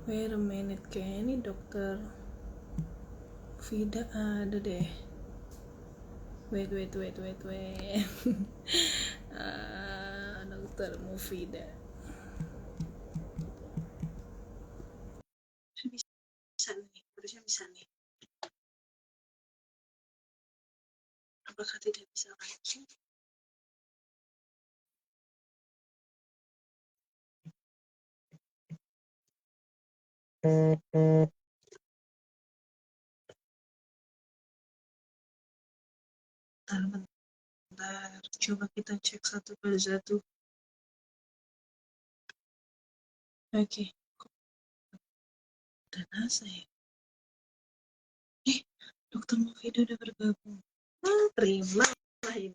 Wait a minute, kayaknya ini dokter Vida ada deh. Wait. Dokter Mufida. Bisa nih, harusnya bisa nih. Apakah tidak bisa langsung? Bentar. Coba kita cek satu persatu. Oke. Dan NASA ya? Dokter Mufida udah bergabung. Terima lah ini.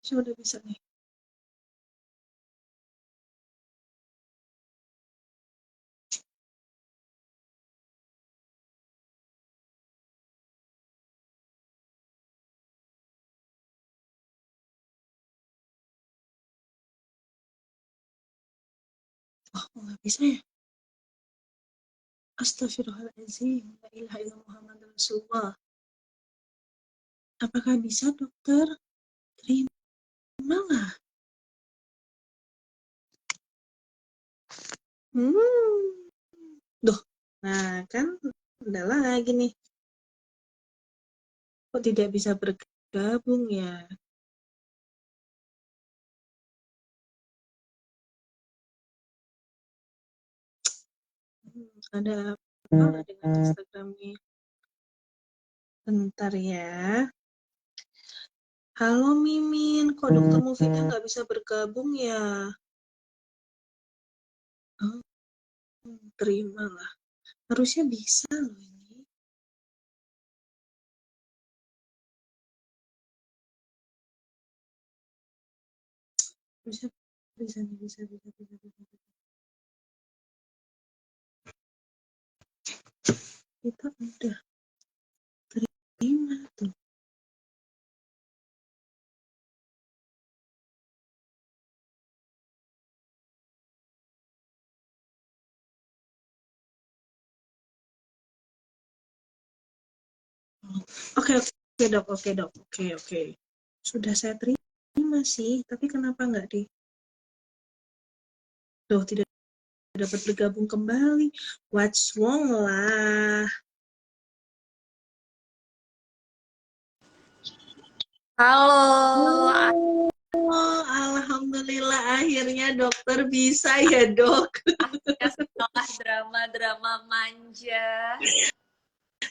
Sudah bisa nih. Oh, nggak bisa ya? Astagfirullahaladzim. La ilaha illallah Muhammad Rasulullah. Apakah bisa, dokter? Terimalah. Duh, nah kan udah lagi nih. Kok tidak bisa bergabung ya? Ada apa dengan Instagramnya? Bentar ya. Halo Mimin, kok dokter Mufida nggak bisa bergabung ya? Oh, terimalah. Harusnya bisa loh ini. Bisa. Kita udah terima tuh. Oke dok. Oke. Sudah saya terima sih, tapi kenapa nggak di? Tuh, tidak dapat bergabung kembali. What's wrong lah? Halo. Alhamdulillah akhirnya dokter bisa ya dok. Akhirnya setelah drama-drama manja.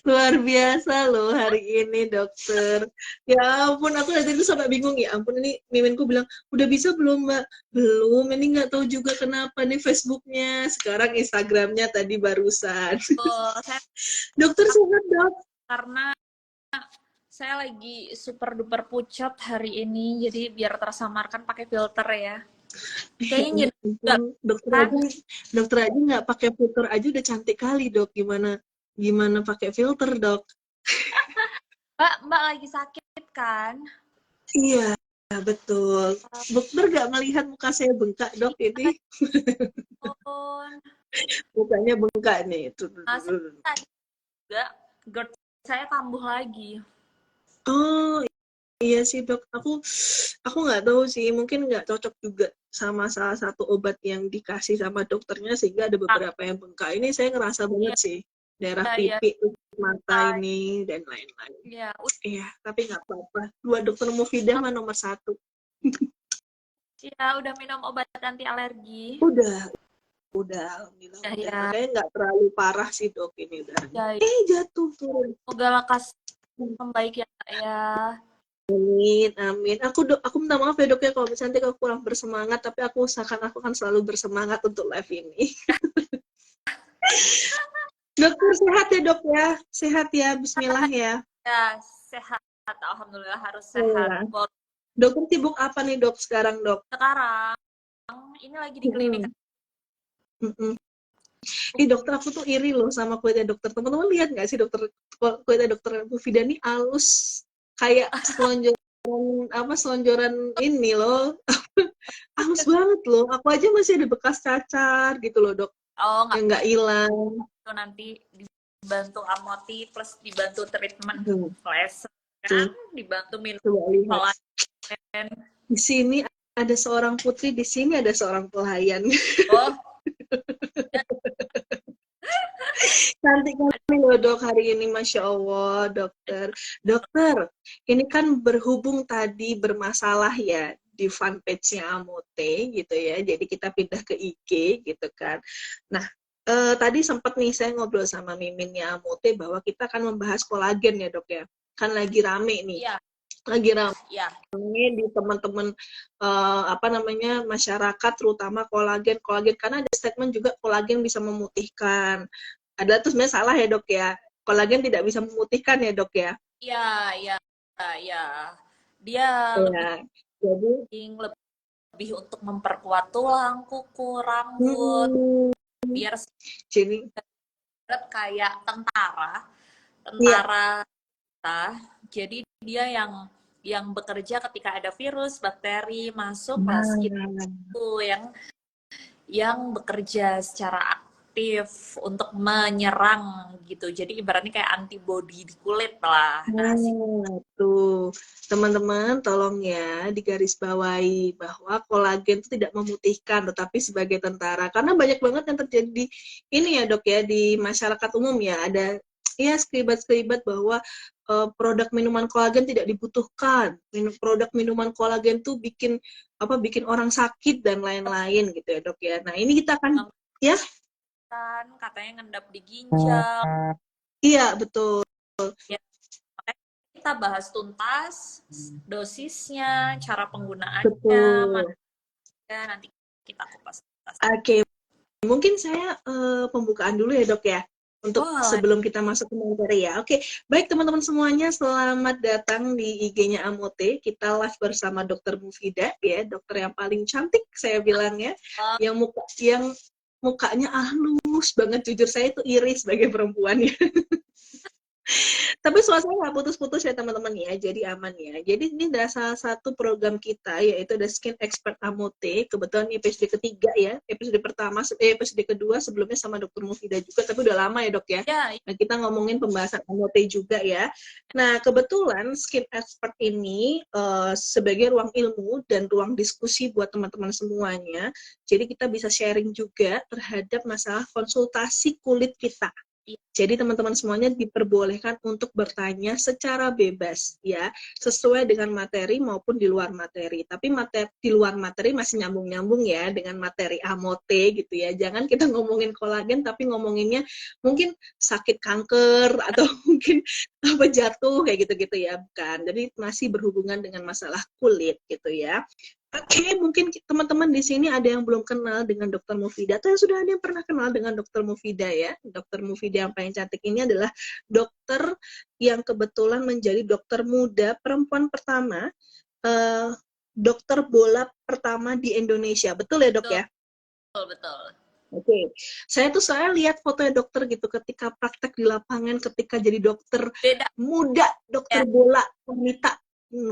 Luar biasa loh hari ini dokter. Ya ampun, aku dari itu sampai bingung ya ampun, ini Miminku bilang, udah bisa belum mbak? Belum, ini nggak tahu juga kenapa nih Facebooknya. Sekarang Instagramnya tadi barusan. Saya Dokter sehat dok? karena saya lagi super duper pucat hari ini, jadi biar tersamarkan pakai filter ya. Kayaknya Ya, dokter aja nggak pakai filter aja udah cantik kali dok. Gimana pakai filter dok? Mbak lagi sakit kan? Iya betul. Dokter nggak melihat muka saya bengkak dok ini? Pun Mukanya bengkak nih. tadi juga GERD saya kambuh lagi. Oh iya sih dok. Aku nggak tahu sih. Mungkin nggak cocok juga sama salah satu obat yang dikasih sama dokternya sehingga ada beberapa yang bengkak. Ini saya ngerasa banget sih. Daerah Iya. pipi, mata ini dan lain-lain. Iya, Iya, tapi nggak apa-apa. Dua dokter Mufidah mah nomor satu. udah minum obat anti alergi. Udah, alhamdulillah. Ya. Makanya nggak terlalu parah sih dok ini udah. Ya. Jatuh turun. Semoga lekas membaik ya Kak ya. Amin. Aku minta maaf ya dok ya kalau misalnya aku kurang bersemangat, tapi aku usahakan aku akan selalu bersemangat untuk live ini. Dokter sehat ya dok ya, sehat ya, Bismillah ya. Ya, sehat. Alhamdulillah harus sehat. Ya. Dokter sibuk apa nih dok sekarang dok? Sekarang ini lagi di klinik. Dokter aku tuh iri loh sama kulitnya dokter. Teman-teman lihat nggak sih dokter kulitnya dokter Mufida nih halus kayak selonjoran ini loh. Halus banget loh. Aku aja masih ada bekas cacar gitu loh, Dok. Oh, Yang nggak hilang. itu nanti dibantu amoti plus dibantu treatment Tuh, laser kan, tuh, dibantu minum coba lihat. kolagen. Di sini ada seorang putri, di sini ada seorang pelayan. Oh, Cantik kali loh dok hari ini, Masya Allah, dokter. Dokter, ini kan berhubung tadi bermasalah ya di fanpage-nya Amote gitu ya, jadi kita pindah ke IG gitu kan. Nah, tadi sempat nih saya ngobrol sama miminnya Amote bahwa kita akan membahas kolagen ya dok ya. Kan lagi rame nih, iya, lagi rame iya. di teman-teman apa namanya masyarakat terutama kolagen karena ada statement juga kolagen bisa memutihkan. Ada tuh sebenarnya salah ya dok ya. Kolagen tidak bisa memutihkan ya dok ya. Iya, iya, iya. Dia lebih Ya. Jadi lebih untuk memperkuat tulang, kuku, rambut, hmm, biar jadi kayak tentara, iya. kita. Jadi dia yang bekerja ketika ada virus, bakteri masuk, lah Nah, itu yang bekerja secara aktif untuk menyerang gitu. Jadi ibaratnya kayak antibody di kulit lah. Nah, tuh teman-teman tolong ya digarisbawahi bahwa kolagen itu tidak memutihkan tetapi sebagai tentara karena banyak banget yang terjadi ini ya dok ya di masyarakat umum ya ada ya sekelibat-sekelibat bahwa produk minuman kolagen tidak dibutuhkan produk minuman kolagen tuh bikin orang sakit dan lain-lain gitu ya dok ya. Nah ini kita akan ya kan katanya ngendap di ginjal. iya betul. Ya, kita bahas tuntas dosisnya, cara penggunaannya, Betul. nanti kita kupas. Oke, mungkin saya pembukaan dulu ya dok ya, untuk Boleh. sebelum kita masuk ke materi ya. Oke, baik teman-teman semuanya, selamat datang di IG-nya Amote. Kita live bersama Dokter Mufida ya, dokter yang paling cantik saya bilang ya, yang mukanya halus banget. Jujur saya itu iri sebagai perempuan ya. Tapi suasana nggak putus-putus ya teman-teman ya, jadi aman ya. Jadi ini adalah salah satu program kita, yaitu The Skin Expert Amote. Kebetulan episode ketiga ya, episode pertama, episode kedua sebelumnya sama Dokter Mufida juga, tapi udah lama ya dok ya. Ya, Nah kita ngomongin pembahasan Amote juga ya. Nah kebetulan Skin Expert ini sebagai ruang ilmu dan ruang diskusi buat teman-teman semuanya. Jadi kita bisa sharing juga terhadap masalah konsultasi kulit kita. Jadi teman-teman semuanya diperbolehkan untuk bertanya secara bebas ya, sesuai dengan materi maupun di luar materi. Tapi di luar materi masih nyambung-nyambung ya dengan materi Amote gitu ya. Jangan kita ngomongin kolagen tapi ngomonginnya mungkin sakit kanker atau mungkin apa jatuh kayak gitu-gitu ya, bukan. Jadi masih berhubungan dengan masalah kulit gitu ya. Oke, mungkin teman-teman di sini ada yang belum kenal dengan Dokter Mufida, atau yang sudah ada yang pernah kenal dengan Dokter Mufida ya. Dokter Mufida yang paling cantik ini adalah dokter yang kebetulan menjadi dokter muda perempuan pertama, dokter bola pertama di Indonesia. Betul ya dok ya? betul, betul. Oke, saya lihat fotonya dokter gitu ketika praktek di lapangan, ketika jadi dokter Beda muda, dokter ya. bola wanita.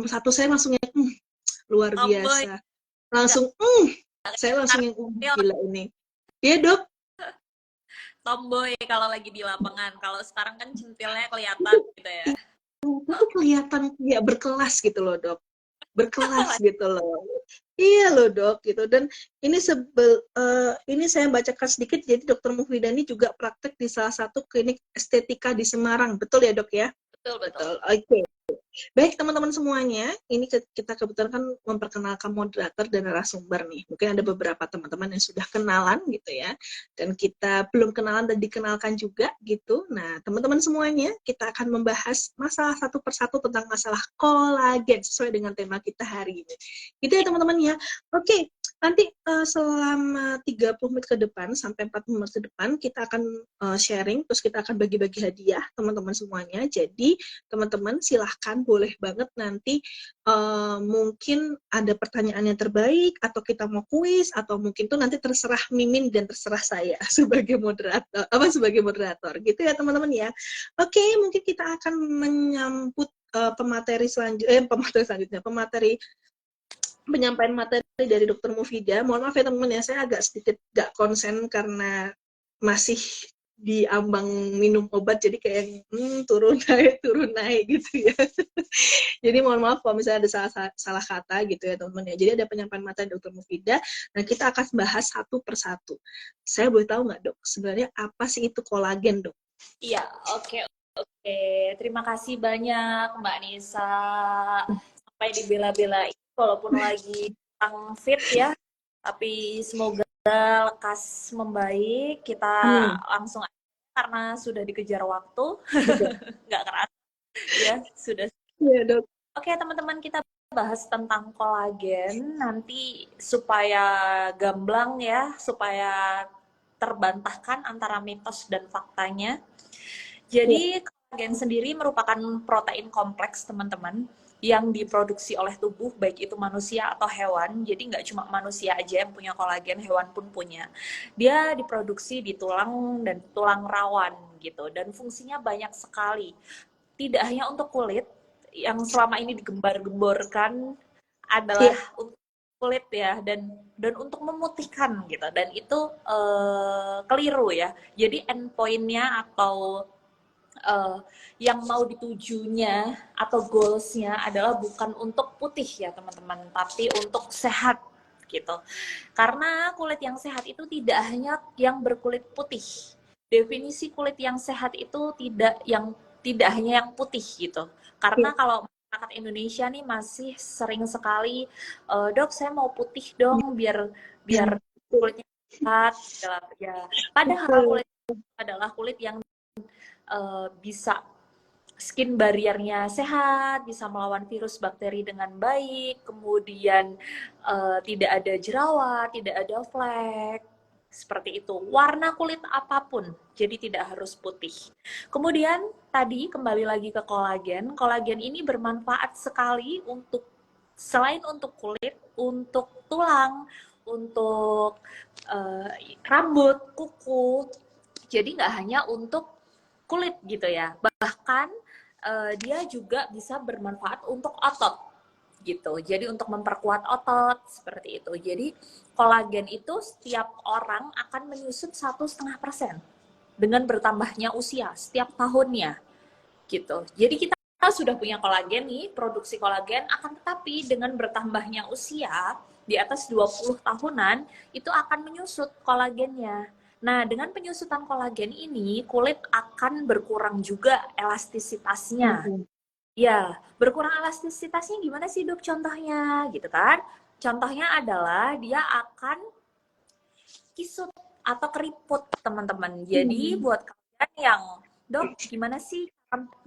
Satu saya langsung luar biasa. Langsung, saya langsung yang gila ini. Iya dok. Tomboy kalau lagi di lapangan. Kalau sekarang kan centilnya kelihatan gitu ya. Tapi kelihatan ya berkelas gitu loh dok. Berkelas gitu loh. Iya loh dok gitu. Dan ini ini saya bacakan sedikit. Jadi dokter Mufida ini juga praktek di salah satu klinik estetika di Semarang. Betul ya dok ya? Betul. Oke. Baik teman-teman semuanya, ini kita kebetulan kan memperkenalkan moderator dan narasumber nih. Mungkin ada beberapa teman-teman yang sudah kenalan gitu ya, dan kita belum kenalan dan dikenalkan juga gitu. Nah teman-teman semuanya, kita akan membahas masalah satu persatu tentang masalah kolagen sesuai dengan tema kita hari ini. Gitu ya teman-teman ya. Oke, nanti selama 30 menit ke depan sampai 40 menit ke depan kita akan sharing, terus kita akan bagi-bagi hadiah teman-teman semuanya. Jadi teman-teman silahkan boleh banget nanti mungkin ada pertanyaan yang terbaik atau kita mau kuis atau mungkin tuh nanti terserah Mimin dan terserah saya sebagai moderator gitu ya teman-teman ya. Oke, mungkin kita akan menyambut pemateri selanjutnya penyampaian materi dari Dokter Mufida. Mohon maaf ya teman-teman ya, saya agak sedikit gak konsen karena masih di ambang minum obat, jadi kayak turun naik gitu ya. Jadi mohon maaf kalau misalnya ada salah kata gitu ya teman-teman ya. Jadi ada penyampaian materi Dokter Mufida, dan kita akan bahas satu persatu. Saya boleh tahu nggak dok, sebenarnya apa sih itu kolagen dok? Iya, oke, oke. Terima kasih banyak Mbak Nisa. Sampai dibela-belain walaupun lagi kurang fit ya. Tapi semoga lekas membaik. Kita Amin. langsung aja karena sudah dikejar waktu. Nggak kerasa ya, sudah. Iya dok. Oke, teman-teman, kita bahas tentang kolagen nanti supaya gamblang ya, supaya terbantahkan antara mitos dan faktanya. Iya. Jadi kolagen sendiri merupakan protein kompleks teman-teman yang diproduksi oleh tubuh baik itu manusia atau hewan. Jadi nggak cuma manusia aja yang punya kolagen, hewan pun punya. Dia diproduksi di tulang dan tulang rawan gitu dan fungsinya banyak sekali. Tidak hanya untuk kulit yang selama ini digembar-gemborkan adalah Iya. untuk kulit ya dan untuk memutihkan gitu dan itu keliru ya. Jadi endpointnya atau yang mau ditujunya atau goalsnya adalah bukan untuk putih ya teman-teman, tapi untuk sehat gitu. Karena kulit yang sehat itu tidak hanya yang berkulit putih. Definisi kulit yang sehat itu tidak hanya yang putih gitu. Karena Iya. kalau masyarakat Indonesia nih masih sering sekali, dok saya mau putih dong biar biar kulitnya sehat. Ya. Padahal kulit adalah kulit yang bisa skin barriernya sehat, bisa melawan virus bakteri dengan baik, kemudian tidak ada jerawat, tidak ada flek, seperti itu. Warna kulit apapun, jadi tidak harus putih. Kemudian tadi kembali lagi ke kolagen. Kolagen ini bermanfaat sekali untuk selain untuk kulit, untuk tulang, untuk rambut, kuku. Jadi nggak hanya untuk kulit gitu ya. Bahkan dia juga bisa bermanfaat untuk otot gitu. Jadi untuk memperkuat otot seperti itu. Jadi kolagen itu setiap orang akan menyusut 1,5% dengan bertambahnya usia setiap tahunnya gitu. Jadi kita sudah punya kolagen nih, produksi kolagen akan tetapi dengan bertambahnya usia di atas 20 tahunan itu akan menyusut kolagennya. Nah, dengan penyusutan kolagen ini, kulit akan berkurang juga elastisitasnya. Ya, berkurang elastisitasnya gimana sih dok contohnya gitu kan? Contohnya adalah dia akan kisut atau keriput teman-teman. Jadi buat kalian yang dok gimana sih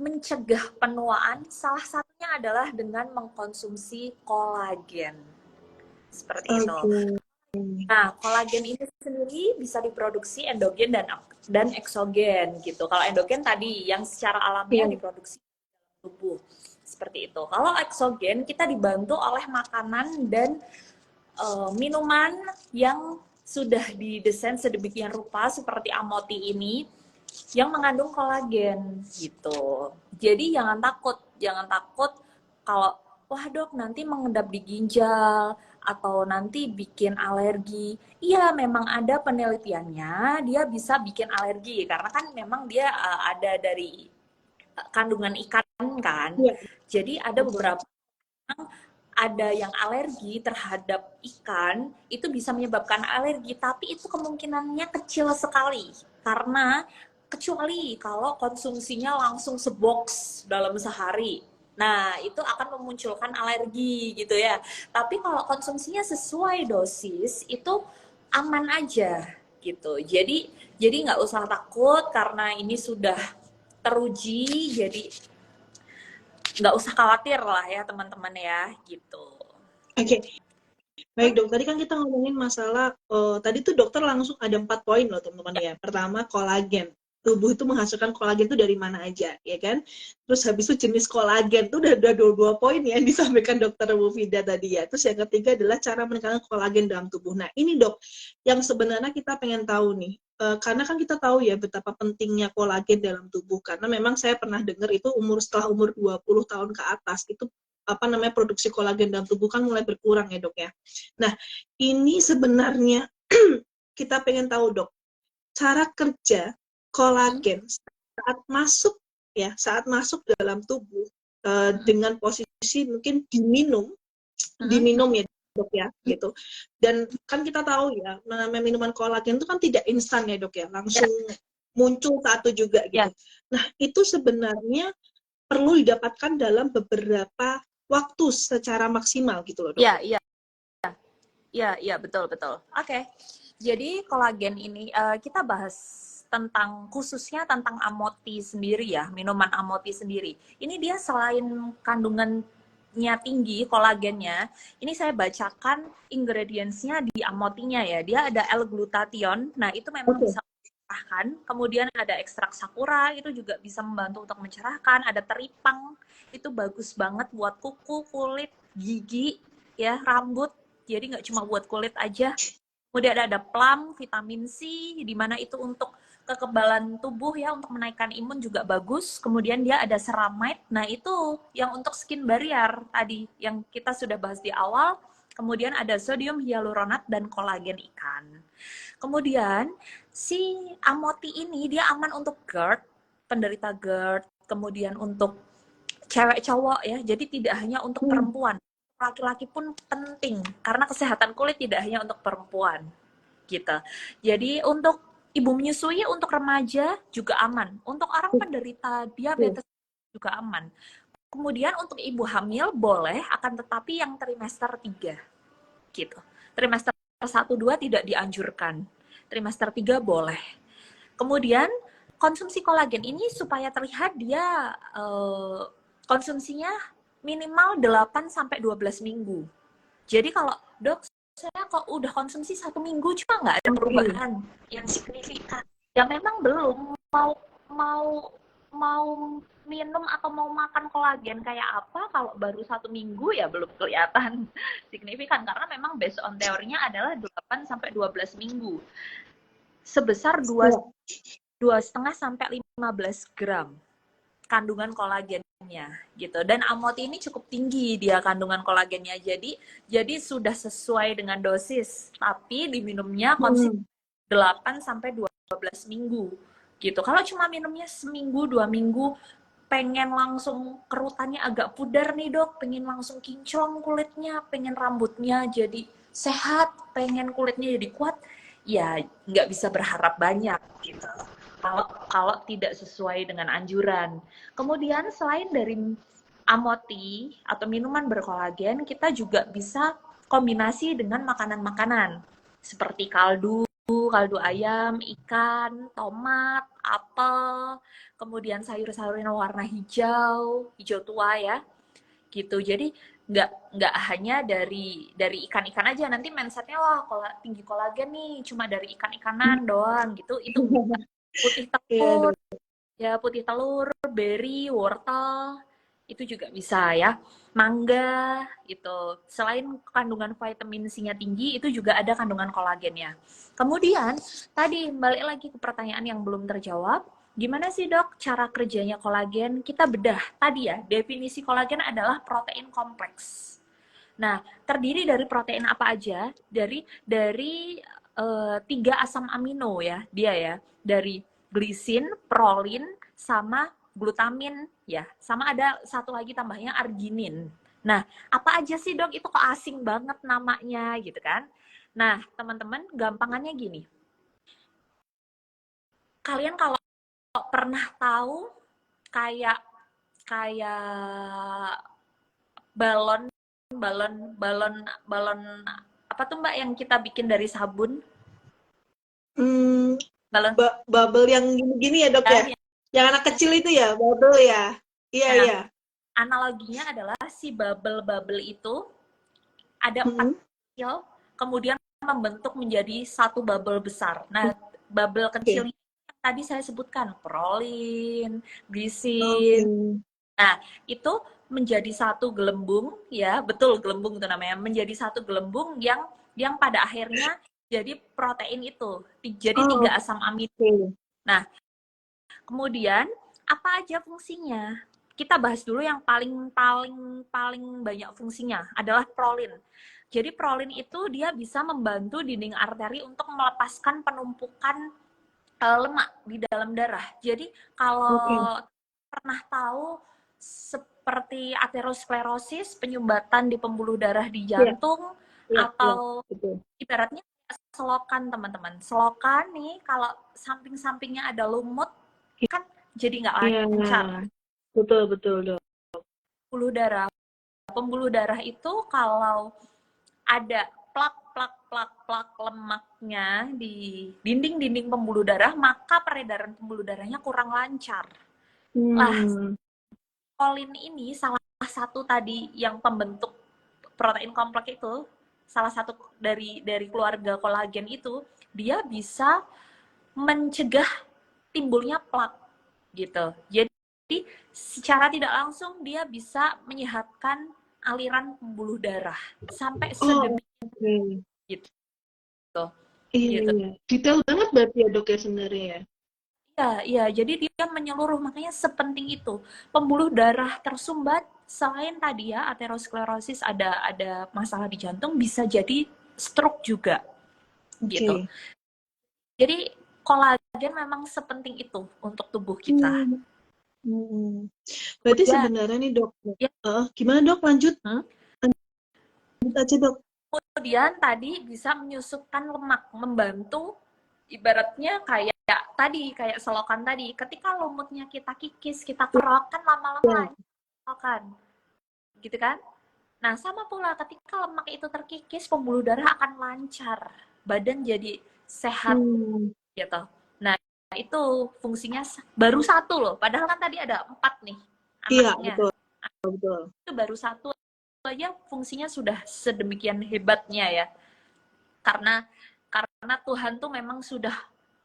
mencegah penuaan? Salah satunya adalah dengan mengkonsumsi kolagen. Seperti itu. Nah, kolagen ini sendiri bisa diproduksi endogen dan eksogen gitu. Kalau endogen tadi yang secara alamiah diproduksi tubuh. Seperti itu. Kalau eksogen kita dibantu oleh makanan dan minuman yang sudah didesain sedemikian rupa seperti Amoti ini yang mengandung kolagen gitu. Jadi jangan takut kalau wah dok nanti mengendap di ginjal atau nanti bikin alergi. Iya memang ada penelitiannya dia bisa bikin alergi karena kan memang dia ada dari kandungan ikan kan. Iya. Jadi ada beberapa ada yang alergi terhadap ikan itu bisa menyebabkan alergi tapi itu kemungkinannya kecil sekali karena kecuali kalau konsumsinya langsung sebox dalam sehari. Nah, itu akan memunculkan alergi gitu ya. Tapi kalau konsumsinya sesuai dosis itu aman aja gitu. Jadi nggak usah takut karena ini sudah teruji jadi nggak usah khawatir lah ya teman-teman ya gitu. Oke. Baik dok, tadi kan kita ngomongin masalah, tadi tuh dokter langsung ada 4 poin loh teman-teman ya. Pertama, kolagen. Tubuh itu menghasilkan kolagen itu dari mana aja, ya kan? Terus habis itu jenis kolagen itu udah 22 poin ya yang disampaikan dokter Mufida tadi ya. Terus yang ketiga adalah cara meningkatkan kolagen dalam tubuh. Nah ini dok, yang sebenarnya kita pengen tahu nih, karena kan kita tahu ya betapa pentingnya kolagen dalam tubuh. Karena memang saya pernah dengar itu setelah umur 20 tahun ke atas, itu apa namanya produksi kolagen dalam tubuh kan mulai berkurang ya dok ya. Nah ini sebenarnya kita pengen tahu dok, cara kerja kolagen saat masuk dalam tubuh dengan posisi mungkin diminum ya dok ya gitu. Dan kan kita tahu ya namanya minuman kolagen itu kan tidak instan ya dok ya, langsung muncul satu juga gitu. Nah itu sebenarnya perlu didapatkan dalam beberapa waktu secara maksimal gitu loh dok. Iya, betul. Oke. Jadi kolagen ini kita bahas tentang khususnya tentang amoti sendiri ya, minuman amoti sendiri. Ini dia selain kandungannya tinggi kolagennya, ini saya bacakan ingredients-nya di amotinya ya. Dia ada L-glutathione. Nah, itu memang bisa mencerahkan. Kemudian ada ekstrak sakura, itu juga bisa membantu untuk mencerahkan. Ada teripang, itu bagus banget buat kuku, kulit, gigi, ya, rambut. Jadi nggak cuma buat kulit aja. Kemudian ada plum, vitamin C, di mana itu untuk kekebalan tubuh ya, untuk menaikkan imun juga bagus. Kemudian dia ada ceramide, nah itu yang untuk skin barrier tadi, yang kita sudah bahas di awal. Kemudian ada sodium hyaluronat dan kolagen ikan. Kemudian si amoti ini dia aman untuk GERD, penderita GERD, kemudian untuk cewek cowok ya, jadi tidak hanya untuk perempuan. Laki-laki pun penting karena kesehatan kulit tidak hanya untuk perempuan gitu. Jadi untuk ibu menyusui, untuk remaja juga aman, untuk orang penderita diabetes juga aman. Kemudian untuk ibu hamil boleh, akan tetapi yang trimester 3 gitu. Trimester 1-2 tidak dianjurkan. Trimester 3 boleh. Kemudian konsumsi kolagen ini supaya terlihat dia konsumsinya minimal 8-12 minggu. Jadi kalau dok, saya kok udah konsumsi 1 minggu cuma nggak ada perubahan yang signifikan. Ya memang belum mau minum atau mau makan kolagen kayak apa, kalau baru 1 minggu ya belum kelihatan signifikan, karena memang based on teorinya adalah 8-12 minggu. Sebesar 2,5-15 gram kandungan kolagennya gitu. Dan amoti ini cukup tinggi dia kandungan kolagennya. Jadi sudah sesuai dengan dosis, tapi diminumnya konsisten 8-12 minggu gitu. Kalau cuma minumnya seminggu, 2 minggu, pengen langsung kerutannya agak pudar nih dok, pengen langsung kinclong kulitnya, pengen rambutnya jadi sehat, pengen kulitnya jadi kuat, ya nggak bisa berharap banyak gitu. Kalau tidak sesuai dengan anjuran. Kemudian selain dari amoti atau minuman berkolagen, kita juga bisa kombinasi dengan makanan-makanan seperti kaldu ayam, ikan, tomat, apel, kemudian sayur-sayuran warna hijau tua ya, gitu. Jadi nggak hanya dari ikan-ikan aja, nanti mindsetnya wah tinggi kolagen nih cuma dari ikan-ikanan doang gitu, itu putih telur, berry, wortel, itu juga bisa ya. Mangga itu selain kandungan vitamin C-nya tinggi, itu juga ada kandungan kolagennya. Kemudian tadi balik lagi ke pertanyaan yang belum terjawab, gimana sih dok cara kerjanya kolagen? Kita bedah tadi ya, definisi kolagen adalah protein kompleks. Nah, terdiri dari protein apa aja? Dari 3 asam amino ya, dia ya, dari glisin, prolin, sama glutamin ya, sama ada satu lagi tambahnya arginin. Nah, apa aja sih dok? Itu kok asing banget namanya gitu kan? Nah, teman-teman, gampangannya gini. Kalian kalau pernah tahu kayak balon apa tuh mbak yang kita bikin dari sabun? Balon bubble yang gini-gini ya dok ya? Yang anak kecil itu ya, bubble ya? Iya, iya. Analoginya adalah si bubble itu ada 4 kecil, kemudian membentuk menjadi satu bubble besar. Nah, bubble kecil ini tadi saya sebutkan, prolin, glisin. Nah, itu menjadi satu gelembung, ya, betul gelembung itu namanya, menjadi satu gelembung yang pada akhirnya jadi protein itu, jadi 3 asam amino. Nah, kemudian apa aja fungsinya? kita bahas dulu yang paling banyak fungsinya adalah prolin. Jadi prolin itu dia bisa membantu dinding arteri untuk melepaskan penumpukan lemak di dalam darah. Jadi kalau pernah tahu seperti aterosklerosis, penyumbatan di pembuluh darah di jantung, atau ibaratnya selokan teman-teman. Selokan nih kalau samping-sampingnya ada lumut kan jadi nggak lancar. Betul dok. Pembuluh darah itu kalau ada plak lemaknya di dinding pembuluh darah, maka peredaran pembuluh darahnya kurang lancar. Lah, kolin ini salah satu tadi yang pembentuk protein kompleks itu, salah satu dari keluarga kolagen itu, dia bisa mencegah timbulnya plak gitu. Jadi secara tidak langsung dia bisa menyehatkan aliran pembuluh darah sampai sedemikian gitu. Iya. Detail banget berarti ya dok ya sebenarnya ya. Iya, jadi dia menyeluruh, makanya sepenting itu. Pembuluh darah tersumbat, selain tadi ya aterosklerosis, ada masalah di jantung, bisa jadi stroke juga, gitu. Jadi kolagen memang sepenting itu untuk tubuh kita. Berarti sebenarnya nih dok, gimana dok lanjut? Lanjut aja dok. Kemudian tadi bisa menyusupkan lemak, membantu ibaratnya kayak selokan tadi. Ketika lumutnya kita kikis, kita kerok, kan lama-lama kan, gitu kan? Nah, sama pula ketika lemak itu terkikis, pembuluh darah akan lancar, badan jadi sehat, gitu. Nah, itu fungsinya baru satu loh, padahal kan tadi ada 4 nih anaknya. Iya, betul. Itu baru satu aja fungsinya sudah sedemikian hebatnya ya. Karena Tuhan tuh memang sudah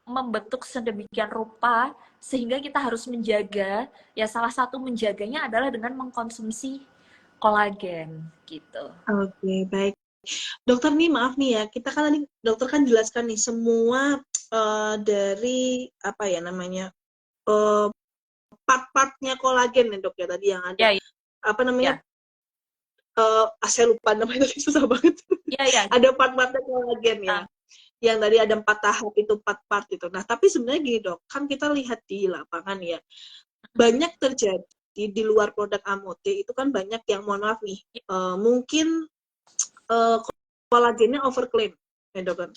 membentuk sedemikian rupa sehingga kita harus menjaga, ya salah satu menjaganya adalah dengan mengkonsumsi kolagen gitu. Oke, baik. Dokter nih maaf nih ya, kita kan tadi dokter kan jelaskan nih semua dari apa ya namanya part-partnya kolagen ya dok ya tadi yang ada apa namanya saya lupa namanya tadi susah banget. Ada part-partnya kolagen ya. Yang tadi ada 4 tahap itu 4 part itu. Nah tapi sebenarnya gini dok, kan kita lihat di lapangan ya banyak terjadi di luar produk Amote itu kan banyak yang mohon maaf nih mungkin kolagennya overclaim ya dok kan,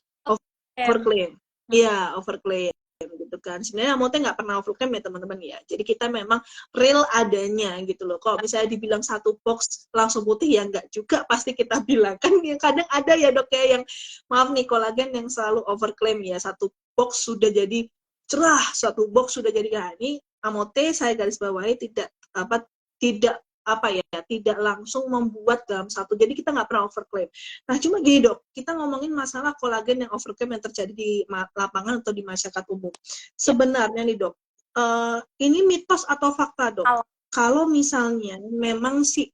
overclaim, iya overclaim gitu kan. Sebenarnya Amote nggak pernah overclaim ya teman-teman ya. Jadi kita memang real adanya gitu loh. Kalau misalnya dibilang satu box langsung putih ya nggak juga pasti kita bilang kan. Kadang ada ya dok ya yang maaf nih kolagen yang selalu overclaim ya satu box sudah jadi cerah, satu box sudah jadi ini Amote saya garis bawahi tidak tidak langsung membuat dalam satu, jadi kita nggak pernah overclaim. Nah cuma gini dok, kita ngomongin masalah kolagen yang overclaim yang terjadi di lapangan atau di masyarakat umum. Sebenarnya nih dok, ini mitos atau fakta dok? Kalau misalnya memang si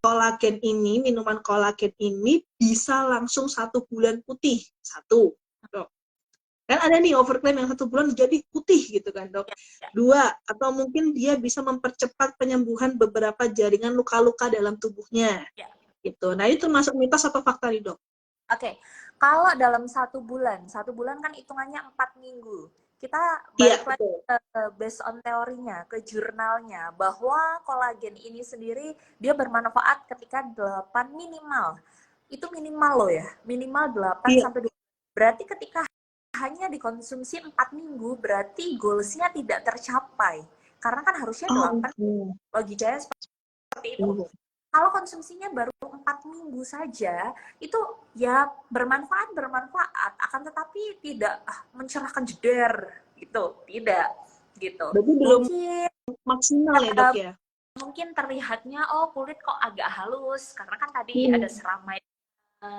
kolagen ini, minuman kolagen ini bisa langsung 1 bulan putih, satu dok. Kan ada nih overclaim yang 1 bulan jadi putih gitu kan dok. 2, atau mungkin dia bisa mempercepat penyembuhan beberapa jaringan luka-luka dalam tubuhnya. Gitu. Nah itu termasuk mitos atau fakta nih dok? Oke, kalau dalam 1 bulan kan hitungannya 4 minggu. Kita balik lagi based on teorinya, ke jurnalnya, bahwa kolagen ini sendiri dia bermanfaat ketika 8 minimal. Itu minimal loh ya, minimal 8 sampai 20. Berarti ketika hanya dikonsumsi 4 minggu, berarti goalsnya tidak tercapai. Karena kan harusnya 8, logikanya seperti itu. Kalau konsumsinya baru 4 minggu saja, itu ya bermanfaat, akan tetapi tidak mencerahkan jeder, gitu, tidak, gitu. Berarti belum maksimal ya dok ya? Mungkin terlihatnya, kulit kok agak halus, karena kan tadi ada seramai,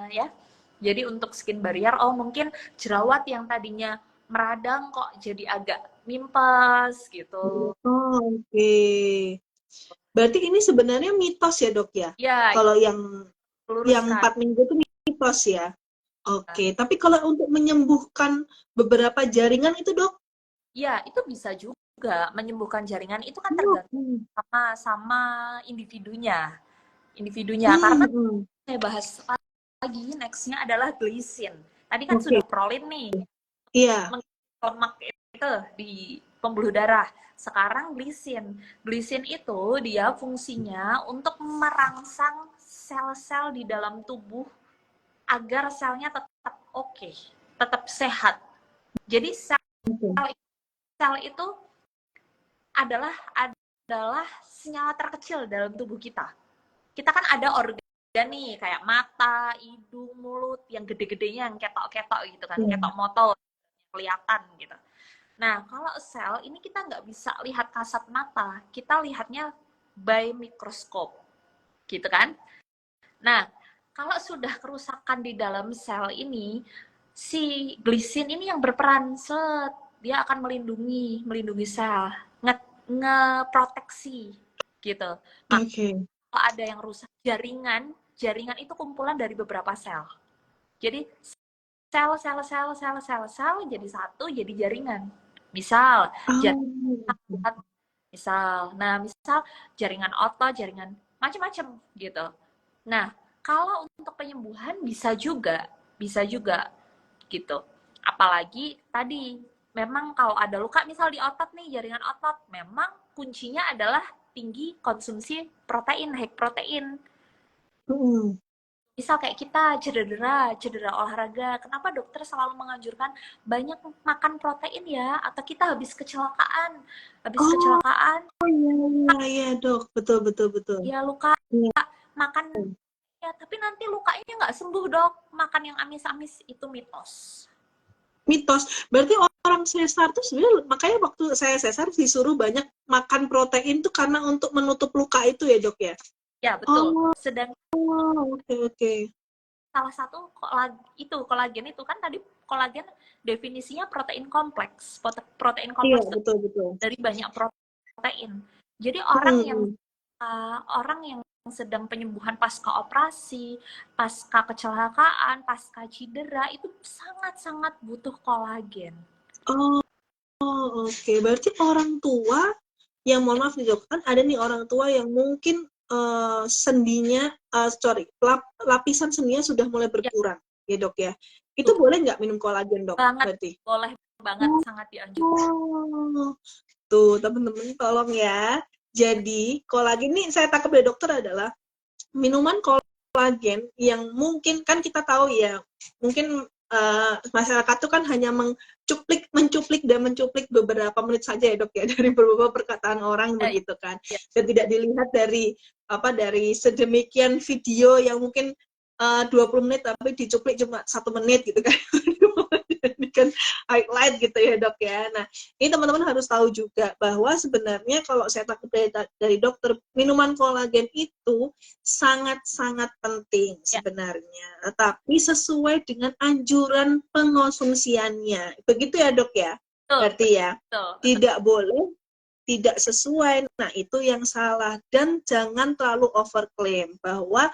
ya. Jadi untuk skin barrier, mungkin jerawat yang tadinya meradang kok jadi agak mimpes gitu. Oke. Berarti ini sebenarnya mitos ya dok ya? Kalau yang 4 minggu itu mitos ya? Oke. Tapi kalau untuk menyembuhkan beberapa jaringan itu dok? Ya, itu bisa juga. menyembuhkan jaringan itu kan Oh, tergantung sama individunya. Karena saya bahas lagi nextnya adalah glisin. Tadi kan sudah prolin nih, iya. lemak itu di pembuluh darah. Sekarang glisin. Glisin itu dia fungsinya untuk merangsang sel-sel di dalam tubuh agar selnya tetap oke, tetap sehat. Jadi sel itu adalah senyawa terkecil dalam tubuh kita. Kita kan ada organ nih kayak mata, hidung, mulut yang gede-gedenya yang ketok-ketok gitu kan, ketok motor kelihatan gitu. Nah, kalau sel ini kita nggak bisa lihat kasat mata, kita lihatnya by mikroskop, gitu kan? Nah, kalau sudah kerusakan di dalam sel ini, si glisin ini yang berperan, dia akan melindungi sel, ngeproteksi, gitu. Kalau ada yang rusak jaringan itu kumpulan dari beberapa sel. Jadi sel jadi satu, jadi jaringan. Misal, misal jaringan otot, jaringan macam-macam gitu. Nah, kalau untuk penyembuhan bisa juga gitu. Apalagi tadi memang kalau ada luka misal di otot nih, jaringan otot, memang kuncinya adalah tinggi konsumsi protein, high protein. Misal kayak kita cedera olahraga, kenapa dokter selalu menganjurkan banyak makan protein ya? Atau kita habis kecelakaan, iya dok, betul. Ya luka, makan ya, tapi nanti lukanya nggak sembuh dok. Makan yang amis-amis itu mitos. Berarti orang sesar tuh sebenarnya, makanya waktu saya sesar disuruh banyak makan protein tuh karena untuk menutup luka itu ya dok ya? Ya betul. Sedang oke. Salah satu kolagen itu kan tadi kolagen definisinya protein kompleks. Protein kompleks iya, betul. Dari banyak protein. Jadi orang yang sedang penyembuhan pasca operasi, pasca kecelakaan, pasca cedera itu sangat-sangat butuh kolagen. Oke. Berarti orang tua yang, mohon maaf nih dok, kan ada nih orang tua yang mungkin lapisan sendinya sudah mulai berkurang ya dok ya. Itu boleh nggak minum kolagen dok? Berarti boleh banget, sangat dianjurkan. Tuh teman-teman tolong ya. Jadi kolagen ini saya tangkap dari dokter adalah minuman kolagen yang mungkin kan kita tahu ya, mungkin masyarakat tuh kan hanya mencuplik beberapa menit saja ya dok ya dari beberapa perkataan orang begitu kan, dan tidak dilihat dari sedemikian video yang mungkin 20 menit tapi dicuplik cuma 1 menit gitu kan. Kan highlight gitu ya dok ya. Nah ini teman-teman harus tahu juga bahwa sebenarnya kalau saya takut dari dokter, minuman kolagen itu sangat-sangat penting sebenarnya, tapi sesuai dengan anjuran pengonsumsiannya. Begitu ya dok ya? Berarti ya tidak boleh tidak sesuai. Nah itu yang salah, dan jangan terlalu overclaim bahwa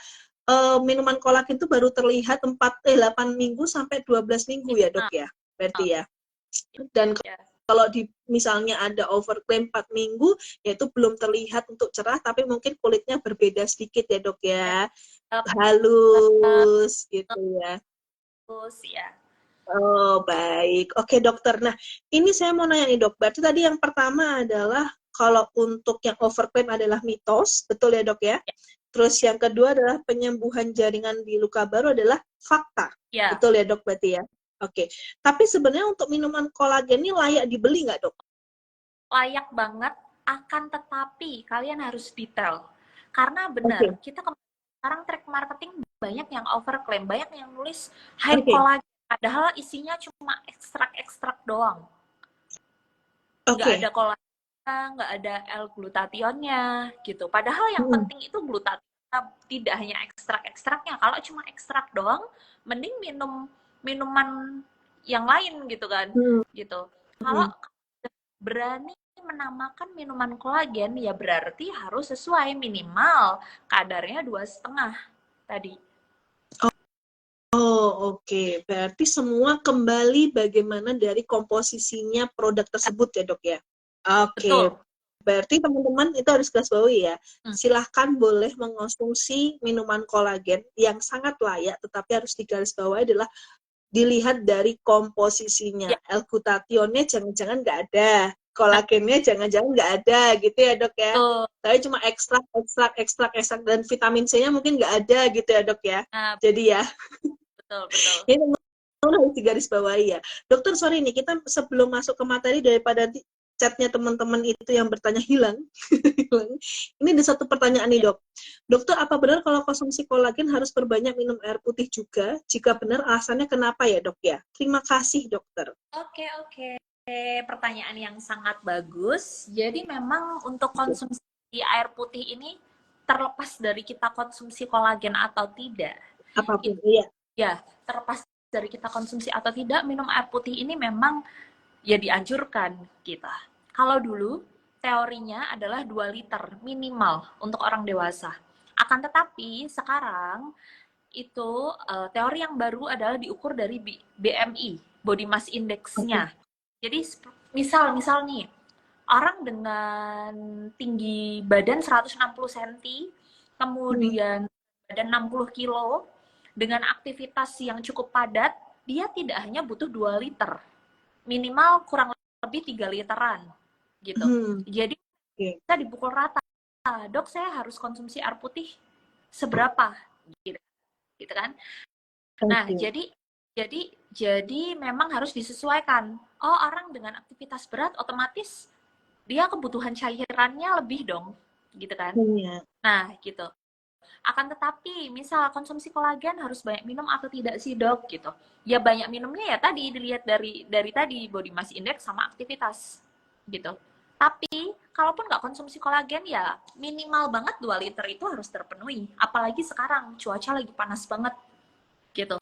minuman kolagen itu baru terlihat 8 minggu sampai 12 minggu ya dok ya, berarti ya. Dan kalau misalnya ada overclaim 4 minggu, yaitu belum terlihat untuk cerah, tapi mungkin kulitnya berbeda sedikit ya dok ya, halus gitu ya. Halus ya. Oh baik, oke dokter. Nah ini saya mau nanya nih dok, berarti tadi yang pertama adalah kalau untuk yang overclaim adalah mitos, betul ya dok ya? Terus yang kedua adalah penyembuhan jaringan di luka baru adalah fakta. Betul ya dok berarti ya? Oke. Tapi sebenarnya untuk minuman kolagen ini layak dibeli nggak dok? Layak banget, akan tetapi kalian harus detail. Karena benar, kita sekarang track marketing banyak yang overclaim, banyak yang nulis high kolagen, padahal isinya cuma ekstrak-ekstrak doang. Nggak ada kolagen, nggak ada L-glutationnya gitu. Padahal yang penting itu glutation, tidak hanya ekstrak-ekstraknya. Kalau cuma ekstrak doang, mending minum minuman yang lain gitu kan. Gitu. Kalau berani menamakan minuman kolagen, ya berarti harus sesuai, minimal kadarnya 2,5 tadi. Oke. Berarti semua kembali bagaimana dari komposisinya produk tersebut ya dok ya? Oke, Betul. berarti teman-teman itu harus garis bawahi ya. Hmm. Silahkan boleh mengonsumsi minuman kolagen yang sangat layak, tetapi harus digarisbawahi adalah dilihat dari komposisinya. Ya, L-glutationnya jangan-jangan nggak ada, kolagennya jangan-jangan nggak ada, gitu ya dok ya. betul. Tapi cuma ekstrak, dan vitamin C-nya mungkin nggak ada gitu ya dok ya. Nah, Jadi ya, betul, betul. ini harus digarisbawahi ya. Dokter, sorry nih, kita sebelum masuk ke materi daripada chatnya teman-teman itu yang bertanya hilang, hilang. Ini ada satu pertanyaan nih Ya. dok. Dokter, apa benar kalau konsumsi kolagen harus berbanyak minum air putih juga? Jika benar, alasannya kenapa ya dok ya? Terima kasih dokter. Oke, oke. Pertanyaan yang sangat bagus. Jadi memang untuk konsumsi air putih ini terlepas dari kita konsumsi kolagen atau tidak. Apapun, Itu iya. ya, terlepas dari kita konsumsi atau tidak, minum air putih ini memang ya dianjurkan kita. Kalau dulu teorinya adalah 2 liter minimal untuk orang dewasa. Akan tetapi sekarang itu teori yang baru adalah diukur dari BMI, Body Mass Index-nya. Jadi misal nih, orang dengan tinggi badan 160 cm, kemudian badan 60 kilo, dengan aktivitas yang cukup padat, dia tidak hanya butuh 2 liter, minimal kurang lebih 3 literan gitu. Jadi kita dipukul rata, dok saya harus konsumsi air putih seberapa gitu kan. Nah, jadi memang harus disesuaikan. Oh, orang dengan aktivitas berat otomatis dia kebutuhan cairannya lebih dong, gitu kan. Nah, gitu. Akan tetapi, misal konsumsi kolagen harus banyak minum atau tidak sih dok, gitu. Ya banyak minumnya ya tadi, dilihat dari tadi body mass index sama aktivitas, gitu. Tapi, kalaupun nggak konsumsi kolagen ya minimal banget 2 liter itu harus terpenuhi. Apalagi sekarang, cuaca lagi panas banget, gitu.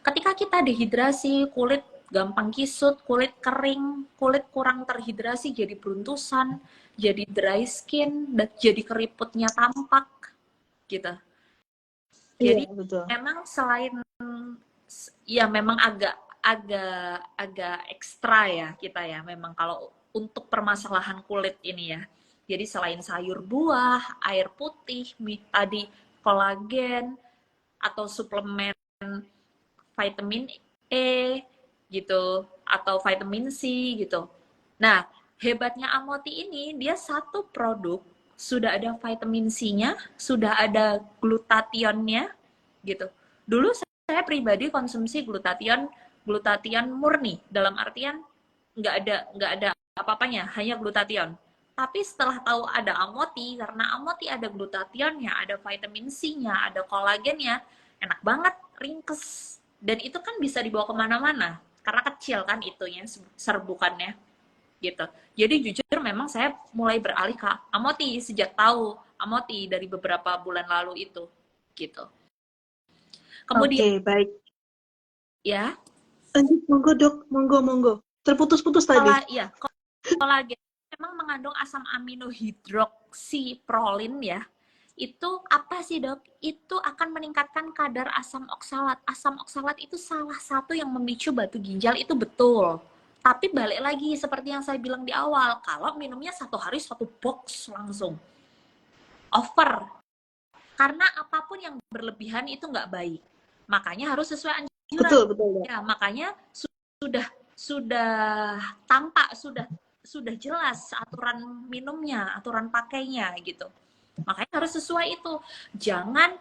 Ketika kita dehidrasi, kulit gampang kisut, kulit kering, kulit kurang terhidrasi jadi beruntusan, jadi dry skin, dan jadi keriputnya tampak, gitu. Jadi memang selain ya memang agak ekstra ya kita ya memang kalau untuk permasalahan kulit ini ya. Jadi selain sayur buah, air putih, tadi kolagen atau suplemen vitamin E gitu atau vitamin C gitu. Nah, hebatnya Amoti ini dia satu produk sudah ada vitamin C-nya, sudah ada glutationnya gitu. Dulu saya pribadi konsumsi glutation murni dalam artian nggak ada apa-apanya, hanya glutation. Tapi setelah tahu ada Amoti, karena Amoti ada glutationnya, ada vitamin C-nya, ada kolagennya, enak banget, ringkes. Dan itu kan bisa dibawa kemana-mana, karena kecil kan itunya, serbukannya. Gitu. Jadi jujur memang saya mulai beralih ke Amoti sejak tahu Amoti dari beberapa bulan lalu itu. Gitu. Kemudian, baik. Ya. Monggo dok, monggo. Terputus-putus tadi. Iya, kolagen memang mengandung asam amino hidroksiprolin ya. Itu apa sih dok? Itu akan meningkatkan kadar asam oksalat. Asam oksalat itu salah satu yang memicu batu ginjal, itu betul. Tapi balik lagi seperti yang saya bilang di awal, kalau minumnya 1 hari 1 box langsung over. Karena apapun yang berlebihan itu nggak baik. Makanya harus sesuai anjuran. Betul. Ya, makanya sudah tampak, sudah jelas aturan minumnya, aturan pakainya gitu. Makanya harus sesuai itu. Jangan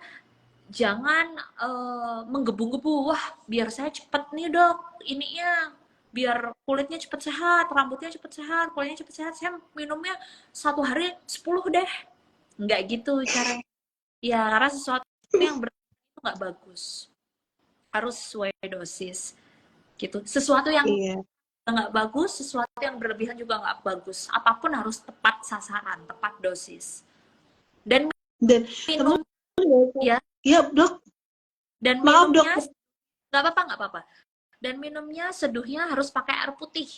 menggebu-gebu, wah biar saya cepet nih dok, ininya biar kulitnya cepet sehat, rambutnya cepet sehat, kulitnya cepet sehat, saya minumnya 1 hari 10 deh. Nggak gitu caranya. Ya, karena sesuatu yang berlebihan itu nggak bagus. Harus sesuai dosis. Gitu. Sesuatu yang nggak bagus, sesuatu yang berlebihan juga nggak bagus. Apapun harus tepat sasaran, tepat dosis. Dan minum ya. Iya dok. Dan minumnya nggak apa-apa. Dan minumnya seduhnya harus pakai air putih.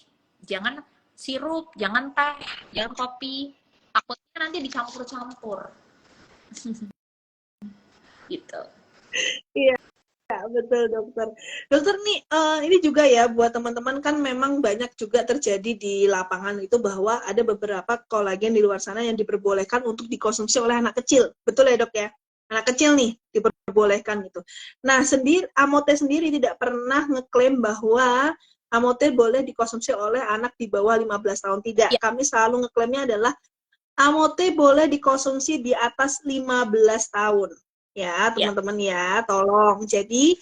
Jangan sirup, jangan teh, jangan kopi. Takutnya nanti dicampur-campur. Gitu. Iya. betul dokter. Dokter nih, ini juga ya buat teman-teman kan memang banyak juga terjadi di lapangan itu bahwa ada beberapa kolagen di luar sana yang diperbolehkan untuk dikonsumsi oleh anak kecil. Betul ya dok ya? Anak kecil nih diperbolehkan gitu. Nah, Amote sendiri tidak pernah ngeklaim bahwa Amote boleh dikonsumsi oleh anak di bawah 15 tahun. Tidak. Ya, Kami selalu ngeklaimnya adalah Amote boleh dikonsumsi di atas 15 tahun. Ya, ya. teman-teman ya, tolong. Jadi,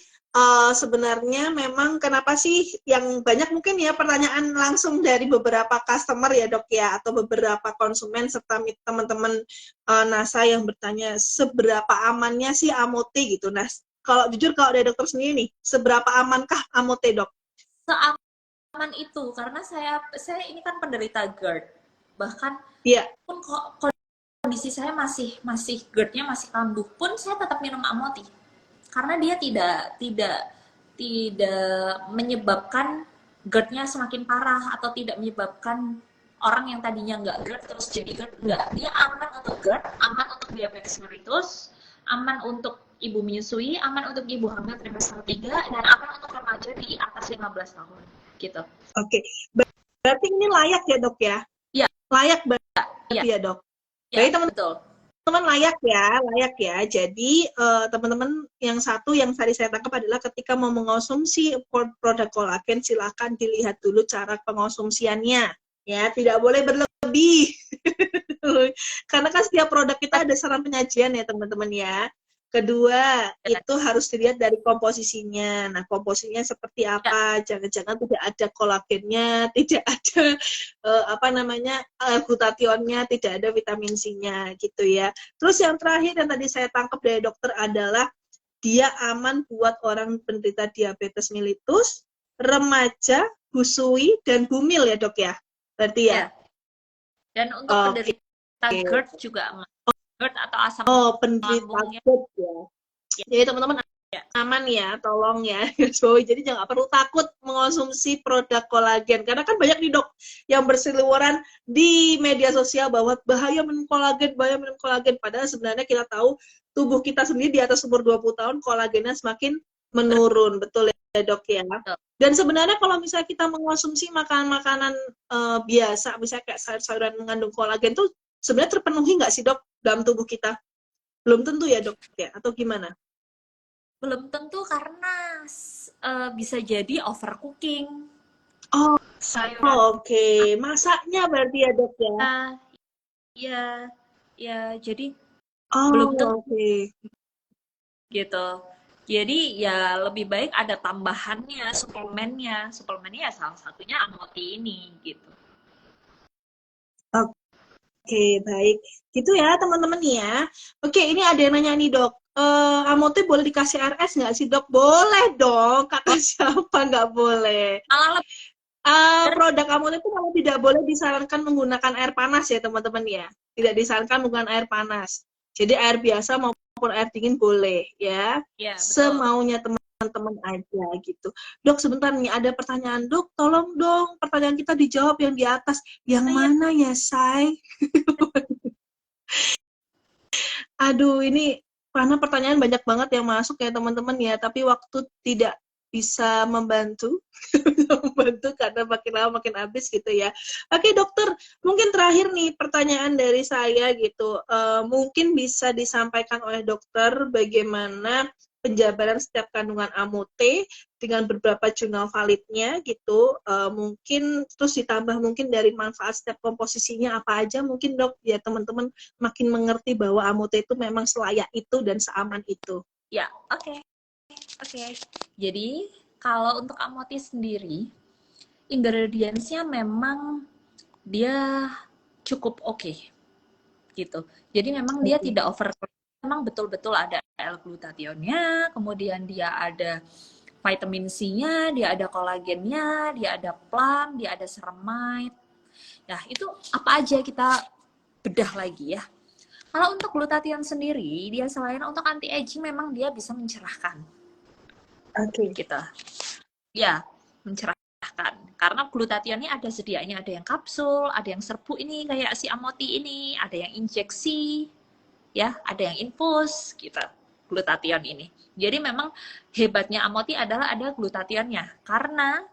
sebenarnya memang kenapa sih yang banyak mungkin ya pertanyaan langsung dari beberapa customer ya dok ya, atau beberapa konsumen serta teman-teman NASA yang bertanya seberapa amannya sih Amote gitu. Nah, kalau jujur kalau dari dokter sendiri nih, seberapa amankah Amote dok? Seaman itu karena saya ini kan penderita GERD. Bahkan Iya. pun kondisi saya masih GERD-nya masih kambuh pun saya tetap minum Amoti. Karena dia tidak menyebabkan GERD-nya semakin parah atau tidak menyebabkan orang yang tadinya nggak GERD terus jadi GERD. Nggak, dia aman untuk GERD, aman untuk diabetes mellitus, aman untuk ibu menyusui, aman untuk ibu hamil trimester 3, dan aman untuk remaja di atas 15 tahun gitu. Oke, berarti ini layak ya dok ya? Iya. Layak berarti ya dok? Jadi teman-teman layak ya. Jadi teman-teman yang satu yang tadi saya tangkap adalah ketika mau mengonsumsi produk kolagen silakan dilihat dulu cara pengonsumsiannya ya, tidak boleh berlebih. Karena kan setiap produk kita ada saran penyajian ya teman-teman ya. Kedua, itu harus dilihat dari komposisinya. Nah, komposisinya seperti apa? Jangan-jangan tidak ada kolagennya, tidak ada glutationnya, tidak ada vitamin C-nya gitu ya. Terus yang terakhir yang tadi saya tangkap dari dokter adalah dia aman buat orang penderita diabetes mellitus, remaja, busui, dan bumil ya dok ya? Berarti ya? Dan untuk penderita GERD juga aman. GERD atau asam penderita GERD ya. Jadi teman-teman aman ya, tolong ya. Jadi jangan perlu takut mengonsumsi produk kolagen. Karena kan banyak nih dok yang berseliweran di media sosial bahwa bahaya minum kolagen. Padahal sebenarnya kita tahu tubuh kita sendiri di atas umur 20 tahun kolagennya semakin menurun. Betul ya dok ya. Dan sebenarnya kalau misalnya kita mengonsumsi makanan-makanan biasa, misalnya kayak sayur-sayuran mengandung kolagen tuh sebenarnya terpenuhi nggak sih dok dalam tubuh kita? Belum tentu ya dok ya, atau gimana? Belum tentu karena bisa jadi overcooking. Oh, oke. Masaknya berarti ya dok ya? Ya, jadi belum tentu gitu. Jadi ya lebih baik ada tambahannya, suplemennya ya salah satunya Amoti ini gitu. Oke, baik. Gitu ya teman-teman ya. Oke, ini ada yang nanya nih dok. Amote boleh dikasih RS nggak sih dok? Boleh dong. Kata siapa nggak boleh? Produk Amote itu kalau tidak boleh disarankan menggunakan air panas ya teman-teman ya. Tidak disarankan menggunakan air panas. Jadi air biasa maupun air dingin boleh ya. Semaunya teman-teman aja gitu. Dok sebentar nih ada pertanyaan dok, tolong dong pertanyaan kita dijawab yang di atas. Yang mana ya say? Aduh ini karena pertanyaan banyak banget yang masuk ya teman-teman ya, tapi waktu tidak bisa membantu karena makin lama makin habis gitu ya. Oke dokter, mungkin terakhir nih pertanyaan dari saya gitu, mungkin bisa disampaikan oleh dokter bagaimana penjabaran setiap kandungan Amote dengan beberapa jurnal validnya gitu, mungkin terus ditambah mungkin dari manfaat setiap komposisinya apa aja mungkin dok ya teman-teman makin mengerti bahwa Amote itu memang selayak itu dan seaman itu. Ya, oke. Jadi kalau untuk Amote sendiri ingredientsnya memang dia cukup oke gitu. Jadi memang dia tidak over, memang betul-betul ada L-glutathionnya, kemudian dia ada vitamin C-nya, dia ada kolagennya, dia ada plum, dia ada ceramide. Nah, itu apa aja kita bedah lagi ya. Kalau untuk glutathione sendiri, dia selain untuk anti-aging memang dia bisa mencerahkan. Gitu. Ya, mencerahkan. Karena glutathione ini ada sedianya, ada yang kapsul, ada yang serbuk ini kayak si Amoti ini, ada yang injeksi, ya, ada yang infus gitu. glutathione ini. Jadi memang hebatnya Amoti adalah ada glutathionnya, karena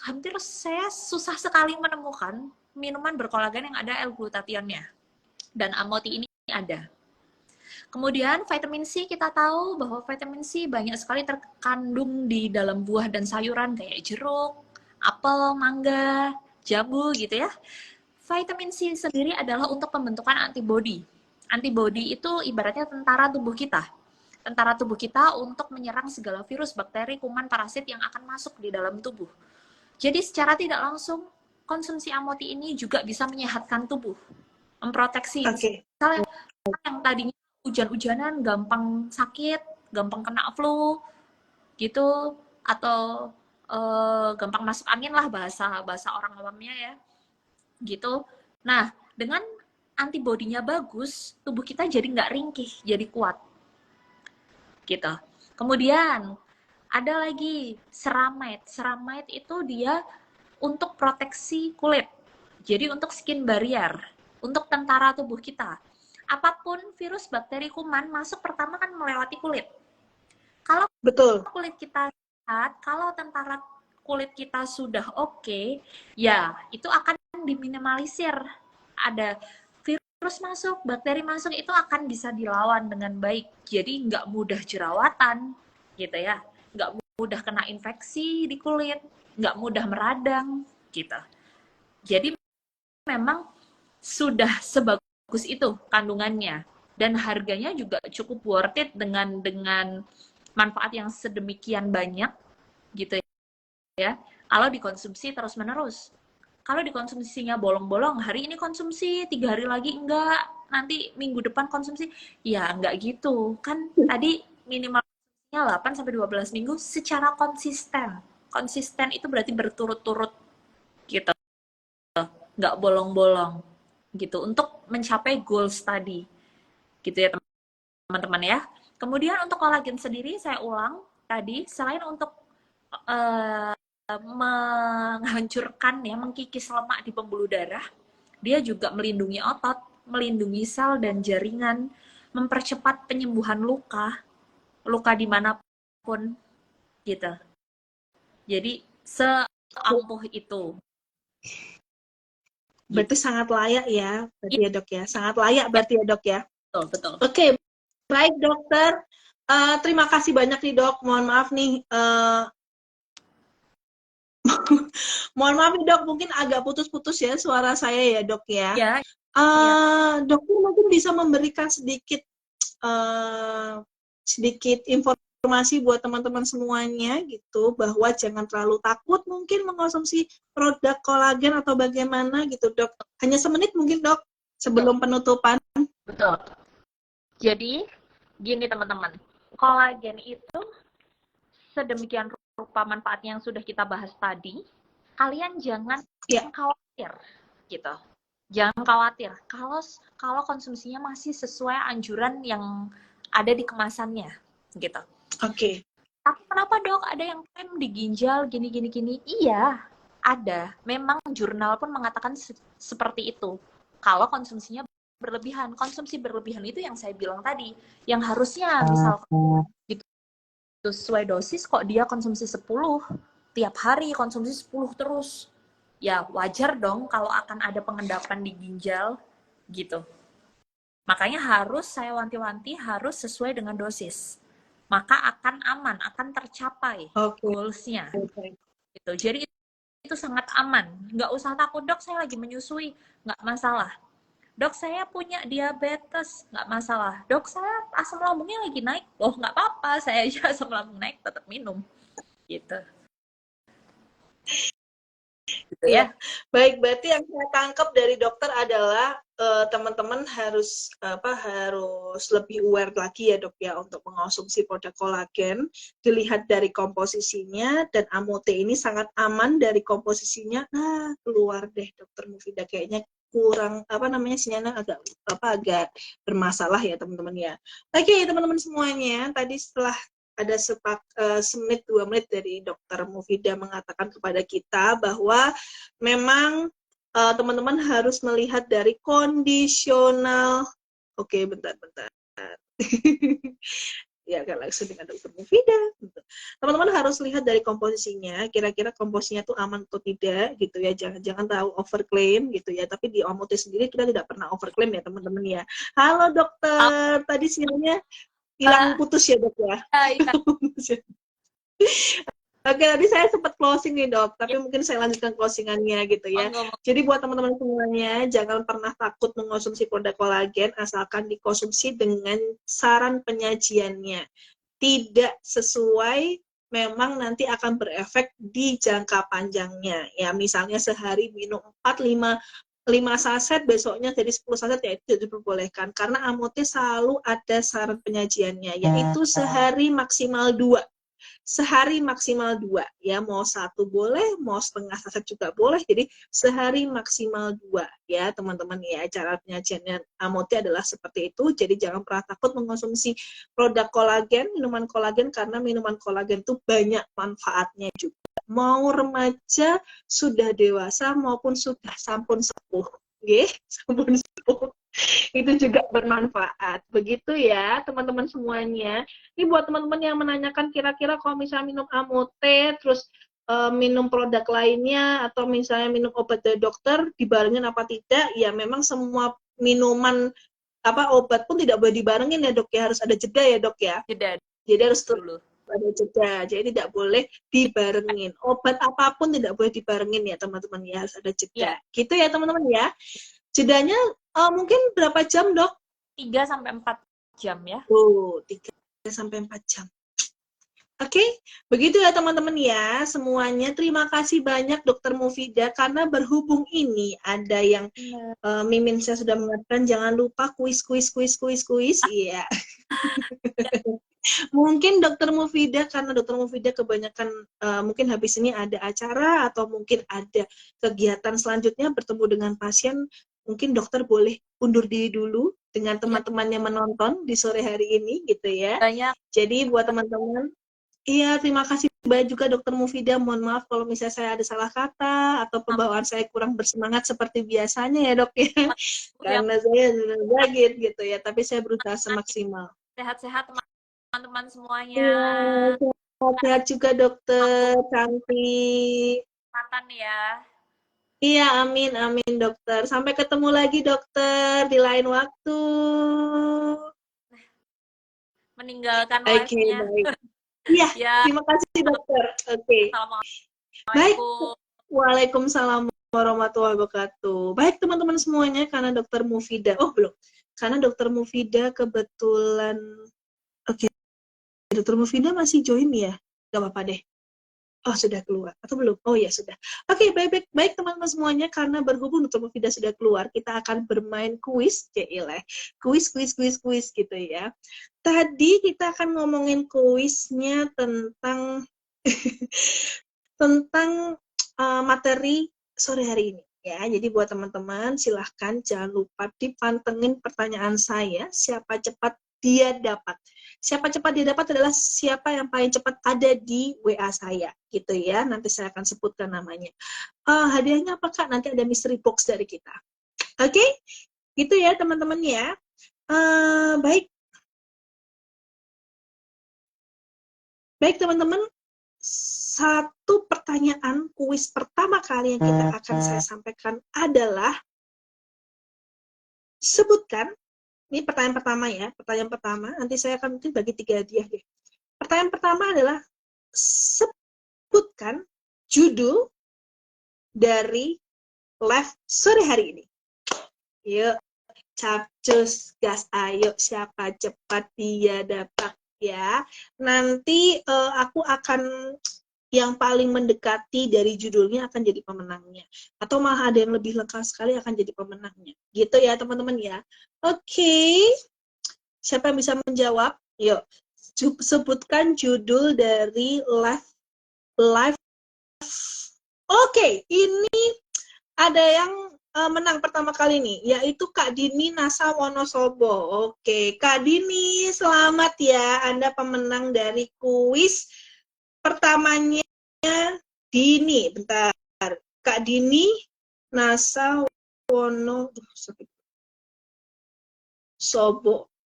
hampir saya susah sekali menemukan minuman berkolagen yang ada L-glutathionnya, dan Amoti ini ada. Kemudian vitamin C, kita tahu bahwa vitamin C banyak sekali terkandung di dalam buah dan sayuran kayak jeruk, apel, mangga, jambu gitu ya. Vitamin C sendiri adalah untuk pembentukan antibodi. Antibodi itu ibaratnya tentara tubuh kita. Tentara tubuh kita untuk menyerang segala virus, bakteri, kuman, parasit yang akan masuk di dalam tubuh. Jadi secara tidak langsung, konsumsi Amoti ini juga bisa menyehatkan tubuh, memproteksi. Misalnya yang tadinya hujan-hujanan, gampang sakit, gampang kena flu, gitu, atau gampang masuk angin lah bahasa orang awamnya ya, gitu. Nah, dengan antibodinya bagus, tubuh kita jadi nggak ringkih, jadi kuat, gitu. Kemudian ada lagi ceramide. Ceramide itu dia untuk proteksi kulit, jadi untuk skin barrier, untuk tentara tubuh kita. Apapun virus, bakteri, kuman masuk pertama kan melewati kulit. Kalau kulit kita sehat, kalau tentara kulit kita sudah oke, ya itu akan diminimalisir. Ada virus masuk, bakteri masuk, itu akan bisa dilawan dengan baik. Jadi nggak mudah jerawatan, gitu ya. Nggak mudah kena infeksi di kulit, nggak mudah meradang, gitu. Jadi memang sudah sebagus itu kandungannya, dan harganya juga cukup worth it dengan manfaat yang sedemikian banyak, gitu ya. Kalau dikonsumsi terus-menerus. Kalau dikonsumsinya bolong-bolong, hari ini konsumsi, 3 hari lagi enggak, nanti minggu depan konsumsi, ya enggak gitu. Kan tadi minimalnya 8-12 minggu secara konsisten. Konsisten itu berarti berturut-turut, gitu. Enggak bolong-bolong, gitu, untuk mencapai goals tadi, gitu ya teman-teman ya. Kemudian untuk kolagen sendiri, saya ulang tadi, selain untuk menghancurkan ya, mengkikis lemak di pembuluh darah, dia juga melindungi otot, melindungi sel dan jaringan, mempercepat penyembuhan luka dimanapun, gitu. Jadi seampuh itu. Berarti sangat layak ya, berarti ya dok ya, sangat layak berarti ya dok ya. Betul. Oke, baik dokter. Terima kasih banyak nih dok. Mohon maaf nih, mohon maaf nih dok, mungkin agak putus-putus ya suara saya ya dok ya. Ya. Dokter mungkin bisa memberikan sedikit informasi buat teman-teman semuanya gitu, bahwa jangan terlalu takut mungkin mengkonsumsi produk kolagen atau bagaimana gitu dok. Hanya semenit mungkin dok sebelum penutupan. Betul. Jadi gini teman-teman, kolagen itu sedemikian rupa manfaatnya yang sudah kita bahas tadi. Kalian jangan khawatir, gitu. Jangan khawatir kalau konsumsinya masih sesuai anjuran yang ada di kemasannya, gitu. Oke. Tapi kenapa dok ada yang klaim di ginjal gini? Iya, ada. Memang jurnal pun mengatakan seperti itu. Kalau konsumsinya berlebihan, konsumsi berlebihan itu yang saya bilang tadi, yang harusnya misal sesuai dosis, kok dia konsumsi 10 tiap hari, konsumsi 10 terus, ya wajar dong kalau akan ada pengendapan di ginjal, gitu. Makanya harus saya wanti-wanti, harus sesuai dengan dosis, maka akan aman, akan tercapai goals-nya, gitu. Jadi itu sangat aman, nggak usah takut dok saya lagi menyusui, nggak masalah. Dok saya punya diabetes, nggak masalah. Dok saya asam lambungnya lagi naik, oh nggak apa-apa, saya aja asam lambung naik tetap minum, gitu. Gitu ya. Baik, berarti yang saya tangkap dari dokter adalah teman-teman harus lebih aware lagi ya dok ya untuk mengonsumsi produk kolagen, dilihat dari komposisinya, dan Amoti ini sangat aman dari komposisinya. Nah, keluar deh dokter Mufidah, kayaknya kurang sinyalnya agak bermasalah ya teman-teman ya. Oke teman-teman semuanya, tadi setelah ada semenit 2 menit dari dokter Mufidah mengatakan kepada kita bahwa memang teman-teman harus melihat dari kondisional. Oke, bentar. ya kan langsung dengan dokter Mufidah gitu. Teman-teman harus lihat dari komposisinya, kira-kira komposisinya tuh aman atau tidak gitu ya, jangan tahu overclaim gitu ya, tapi di Omote sendiri kita tidak pernah overclaim ya teman-teman ya. Halo dokter, tadi sinyalnya hilang putus ya dok ya. Iya. Oke, tadi saya sempat closing nih dok, tapi mungkin saya lanjutkan closingannya gitu ya. Jadi buat teman-teman semuanya, jangan pernah takut mengonsumsi produk kolagen, asalkan dikonsumsi dengan saran penyajiannya. Tidak sesuai, memang nanti akan berefek di jangka panjangnya. Ya, misalnya sehari minum 4, 5 saset, besoknya jadi 10 saset, ya itu diperbolehkan. Karena Amote selalu ada saran penyajiannya, yaitu sehari maksimal 2. Sehari maksimal 2 ya, mau 1 boleh, mau setengah saset juga boleh, jadi sehari maksimal 2 ya teman-teman ya. Cara penyajiannya Amote adalah seperti itu, jadi jangan pernah takut mengkonsumsi produk kolagen, minuman kolagen, karena minuman kolagen itu banyak manfaatnya juga, mau remaja, sudah dewasa, maupun sudah sampun sepuh, sampun sepuh itu juga bermanfaat. Begitu ya teman-teman semuanya. Ini buat teman-teman yang menanyakan kira-kira kalau misalnya minum Amote terus minum produk lainnya, atau misalnya minum obat dari dokter dibarengin apa tidak, ya memang semua minuman obat pun tidak boleh dibarengin ya dok ya, harus ada jeda ya dok ya. Jeda Jadi harus dulu. ada jeda, jadi tidak boleh dibarengin. Obat apapun tidak boleh dibarengin ya teman-teman ya, harus ada jeda. Gitu ya teman-teman ya. Jedanya mungkin berapa jam dok? 3-4 jam ya. 3-4 jam. Oke, begitu ya teman-teman ya semuanya. Terima kasih banyak Dokter Mufidah, karena berhubung ini ada yang Mimin saya sudah mengatakan jangan lupa kuis. Iya. Mungkin Dokter Mufidah, karena Dokter Mufidah kebanyakan mungkin habis ini ada acara atau mungkin ada kegiatan selanjutnya bertemu dengan pasien, mungkin dokter boleh undur diri dulu dengan teman-temannya menonton di sore hari ini gitu ya. Banyak. Jadi buat teman-teman, iya terima kasih banyak juga Dokter Mufidah. Mohon maaf kalau misalnya saya ada salah kata atau pembawaan saya kurang bersemangat seperti biasanya ya dok ya. Karena saya sudah sakit gitu ya, tapi saya berusaha semaksimal. Sehat-sehat teman-teman semuanya. Iya, sehat juga dokter, cantik. Kesehatan ya. Iya, amin dokter. Sampai ketemu lagi dokter di lain waktu. Meninggalkan Oke, live-nya. baik. Iya, Ya. terima kasih dokter. Oke. Baik. Waalaikumsalam warahmatullahi wabarakatuh. Baik teman-teman semuanya, karena Dokter Mufidah, belum. Karena Dokter Mufidah kebetulan, oke. Dokter Mufidah masih join ya? Gak apa-apa deh. Oh, sudah keluar. Atau belum? Oh ya, sudah. Oke, baik teman-teman semuanya, karena berhubung Dr. Mufidah sudah keluar, kita akan bermain kuis, kuis gitu ya. Tadi kita akan ngomongin kuisnya tentang tentang materi sore hari ini. Ya, jadi buat teman-teman, silahkan jangan lupa dipantengin pertanyaan saya, siapa cepat dia dapat. Siapa cepat dia dapat adalah siapa yang paling cepat ada di WA saya, gitu ya. Nanti saya akan sebutkan namanya. Hadiahnya apa Kak? Nanti ada mystery box dari kita. Oke? Gitu ya teman-teman ya. Baik. Baik teman-teman, satu pertanyaan kuis pertama kali yang kita akan saya sampaikan adalah, sebutkan, ini pertanyaan pertama ya, pertanyaan pertama, nanti saya akan mungkin bagi 3 hadiah deh. Pertanyaan pertama adalah, sebutkan judul dari live sore hari ini. Yuk, capcus, gas, ayo, siapa cepat dia dapat ya. Nanti aku akan yang paling mendekati dari judulnya akan jadi pemenangnya. Atau malah ada yang lebih lengkap sekali akan jadi pemenangnya. Gitu ya teman-teman ya. Oke. Siapa yang bisa menjawab? Yuk. Sebutkan judul dari live. Oke, ini ada yang menang pertama kali nih, yaitu Kak Dini Nasa Wonosobo. Oke, Kak Dini, selamat ya. Anda pemenang dari kuis pertamanya Dini. Bentar. Kak Dini Nasa Wonosobo.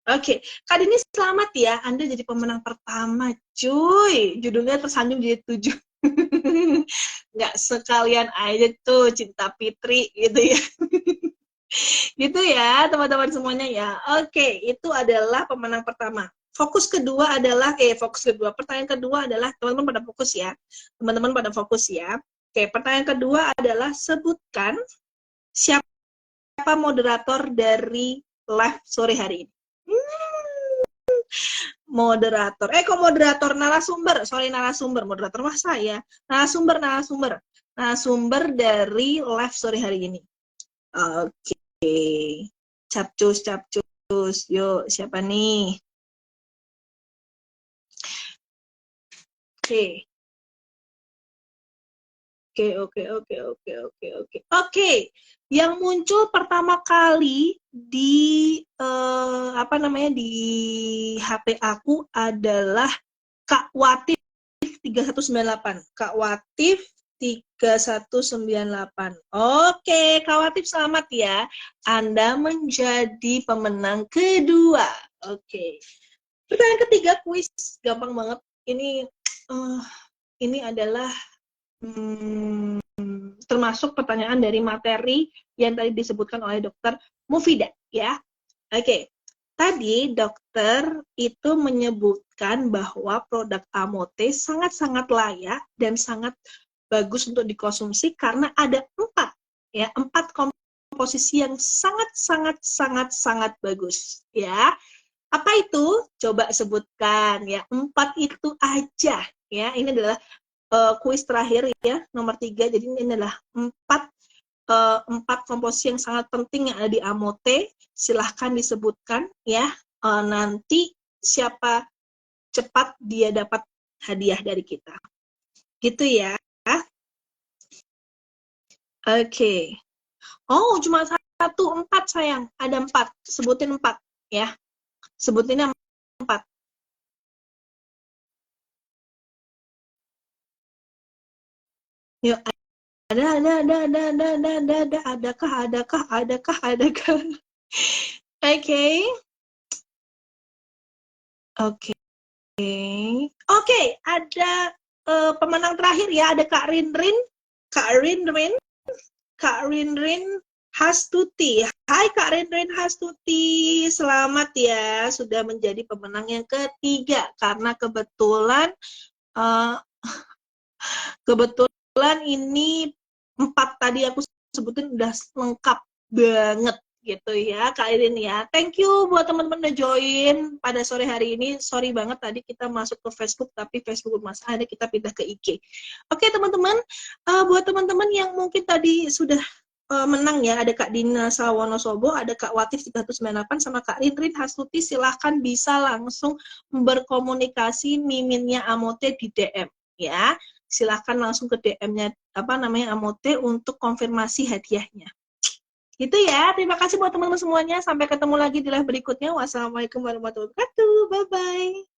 Oke, Kak Dini selamat ya. Anda jadi pemenang pertama, cuy. Judulnya tersanjung jadi 7. Nggak sekalian aja tuh Cinta Fitri gitu ya. Gitu ya, teman-teman semuanya ya. Oke, itu adalah pemenang pertama. Fokus kedua. Pertanyaan kedua adalah teman-teman pada fokus ya. Teman-teman pada fokus ya. Oke, pertanyaan kedua adalah sebutkan siapa moderator dari live sore hari ini. Moderator. Kok moderator narasumber? Sorry narasumber. Moderator mah saya. Narasumber dari live sore hari ini. Oke. Capcus. Yuk, siapa nih? Oke. Oke. Yang muncul pertama kali di di HP aku adalah Kak Watif 3198. Kak Watif 3198. Oke, Kak Watif selamat ya. Anda menjadi pemenang kedua. Oke. Pertanyaan ketiga kuis gampang banget. Ini adalah termasuk pertanyaan dari materi yang tadi disebutkan oleh Dokter Mufida ya. Oke. Tadi dokter itu menyebutkan bahwa produk Amote sangat-sangat layak dan sangat bagus untuk dikonsumsi karena ada 4 komposisi yang sangat bagus ya. Apa itu? Coba sebutkan ya. 4 itu aja ya. Ini adalah kuis terakhir ya, nomor 3. Jadi ini adalah 4 komposisi yang sangat penting yang ada di Amote. Silahkan disebutkan ya. Nanti siapa cepat dia dapat hadiah dari kita. Gitu ya. Oke. Oh, cuma 1, 4 sayang. Ada 4. Sebutin 4 ya. Sebutinnya 4. Yuk, adakah? Oke. Oke, ada pemenang terakhir ya, ada Kak Rinrin Hastuti. Hai Kak Rinrin Hastuti, selamat ya sudah menjadi pemenang yang ketiga karena kebetulan ini 4 tadi aku sebutin udah lengkap banget gitu ya Kak Irin ya. Thank you buat teman-teman udah join pada sore hari ini. Sorry banget tadi kita masuk ke Facebook tapi Facebook masalah ada kita pindah ke IG. Oke teman-teman, buat teman-teman yang mungkin tadi sudah menang ya, ada Kak Dina Sawonosobo, ada Kak Watif 398 sama Kak Rinrin Hastuti, silahkan bisa langsung berkomunikasi miminnya Amote di DM ya. Silahkan langsung ke DM-nya Amote untuk konfirmasi hadiahnya. Gitu ya. Terima kasih buat teman-teman semuanya. Sampai ketemu lagi di live berikutnya. Wassalamualaikum warahmatullahi wabarakatuh. Bye-bye.